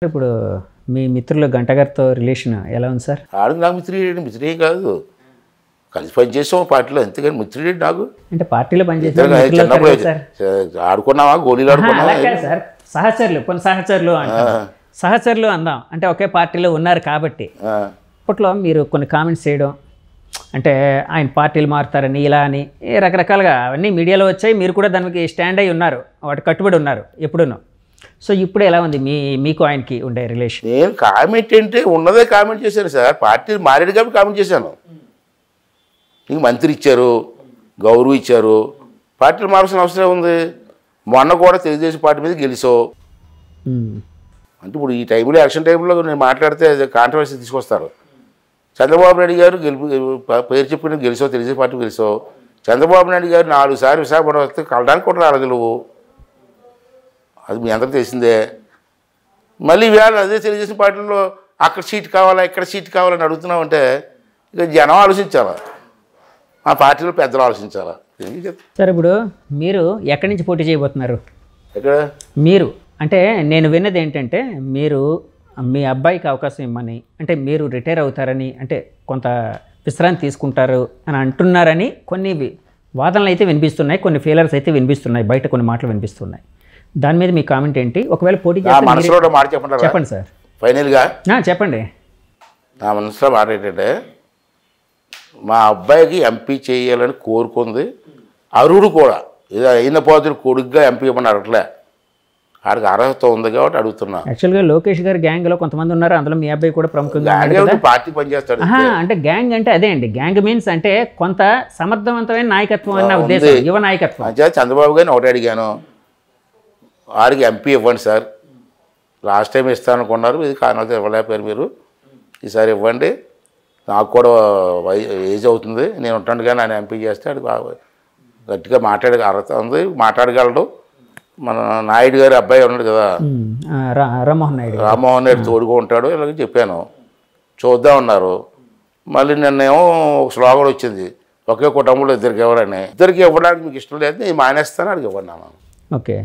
ఇప్పుడు మీ మిత్రులు గంట గారితో రిలేషన్ ఎలా ఉంది సార్? ఆడికి నాకు మిత్రుడే కాదు, కలిసి పనిచేసాం పార్టీలో, అంతేగాని మిత్రుడే నాకు. అంటే పార్టీలో చిన్నప్పుడు ఆడుకున్నావా, గోళీలు ఆడుకున్నావా సార్? సహచరులు, కొన్ని సహచరులు అందాం, అంటే ఒకే పార్టీలో ఉన్నారు కాబట్టి. అప్పట్లో మీరు కొన్ని కామెంట్స్ చేయడం, అంటే ఆయన పార్టీలు మారుతారని ఇలా అని రకరకాలుగా అవన్నీ మీడియాలో వచ్చాయి. మీరు కూడా దానికి స్టాండ్ అయ్యి ఉన్నారు, వాటి కట్టుబడి ఉన్నారు ఎప్పుడూనూ. సో ఇప్పుడు ఎలా ఉంది మీకు ఆయనకి ఉండే రిలేషన్? నేను కామెంట్ అంటే ఉన్నదే కామెంట్ చేశాను సార్. పార్టీలు మారేడు కాబట్టి కామెంట్ చేశాను. నీకు మంత్రి ఇచ్చారు, గౌరవం ఇచ్చారు, పార్టీలు మారాల్సిన అవసరం ఉంది. మొన్న కూడా తెలుగుదేశం పార్టీ మీద గెలిచావు అంటే ఇప్పుడు ఈ టైంలో ఎలక్షన్ టైంలో నేను మాట్లాడితే కాంట్రవర్సీ తీసుకొస్తారు. చంద్రబాబు నాయుడు గారు పేరు చెప్పుకుని గెలిచావు, తెలుగుదేశం పార్టీ గెలిచావు. చంద్రబాబు నాయుడు గారు 4 సార్లు విశాఖపట్నం వస్తే కలడానికి కూడా రాలేదు నువ్వు, అది మీ అందరికీ తెలిసిందే. మళ్ళీ వేళ అదే తెలుగుదేశం పార్టీలో అక్కడ సీట్ కావాలా, ఇక్కడ సీట్ కావాలని అడుగుతున్నామంటే ఇక జనం ఆలోచించాలా, మా పార్టీలో పెద్దలు ఆలోచించాలా. సార్ ఇప్పుడు మీరు ఎక్కడి నుంచి పోటీ చేయబోతున్నారు? ఎక్కడ మీరు అంటే నేను విన్నది ఏంటంటే మీరు మీ అబ్బాయికి అవకాశం ఇమ్మని, అంటే మీరు రిటైర్ అవుతారని, అంటే కొంత విశ్రాంతి తీసుకుంటారు అని అంటున్నారని కొన్ని వాదనలు అయితే వినిపిస్తున్నాయి, కొన్ని ఫెయిలర్స్ అయితే వినిపిస్తున్నాయి, బయట కొన్ని మాటలు వినిపిస్తున్నాయి. దాని మీద మీ కామెంట్ ఏంటి? ఒకవేళ పోటీ మనసులో మాట చెప్పండి సార్. ఫైనల్గా చెప్పండి. నా మనసులో మాట ఏంటంటే, మా అబ్బాయికి ఎంపీ చేయాలని కోరుకుంది. అరుడు కూడా ఇది అయిన పోతుడు కొడుకుగా ఎంపీ ఇవ్వమని అడగట్లే, ఆడికి అర్హత ఉంది కాబట్టి అడుగుతున్నా. యాక్చువల్గా లోకేష్ గారి గ్యాంగ్లో కొంతమంది ఉన్నారు, అందులో మీ అబ్బాయి కూడా ప్రముఖంగా పార్టీ పనిచేస్తాడు. అంటే గ్యాంగ్ అంటే అదే అండి, గ్యాంగ్ మీన్స్ అంటే కొంత సమర్థవంతమైన నాయకత్వం అన్న ఉద్దేశం, యువ నాయకత్వం. చంద్రబాబు గారిని ఒకటి అడిగాను, ఆడికి ఎంపీ ఇవ్వండి సార్, లాస్ట్ టైం ఇస్తాననుకున్నారు, ఇది కారణాలతో ఇవ్వలేకపోయారు మీరు, ఈసారి ఇవ్వండి, నాకు కూడా ఏజ్ అవుతుంది, నేను ఉంటాను కానీ ఆయన ఎంపీ చేస్తే అది బాగా గట్టిగా మాట్లాడే అర్హత ఉంది, మాట్లాడగలడు. మన నాయుడు గారి అబ్బాయి ఉన్నాడు కదా, రామ్మోహన్ నాయుడు తోడుగా ఉంటాడు, ఇలాగ చెప్పాను. చూద్దాం అన్నారు. మళ్ళీ నిన్నేమో ఒక స్లోగన్ వచ్చింది, ఒకే కుటుంబంలో ఇద్దరికి ఎవరని. ఇద్దరికి ఇవ్వడానికి మీకు ఇష్టం లేదు, నేను మానేస్తాను, అడిగి ఇవ్వన్నాను. ఓకే.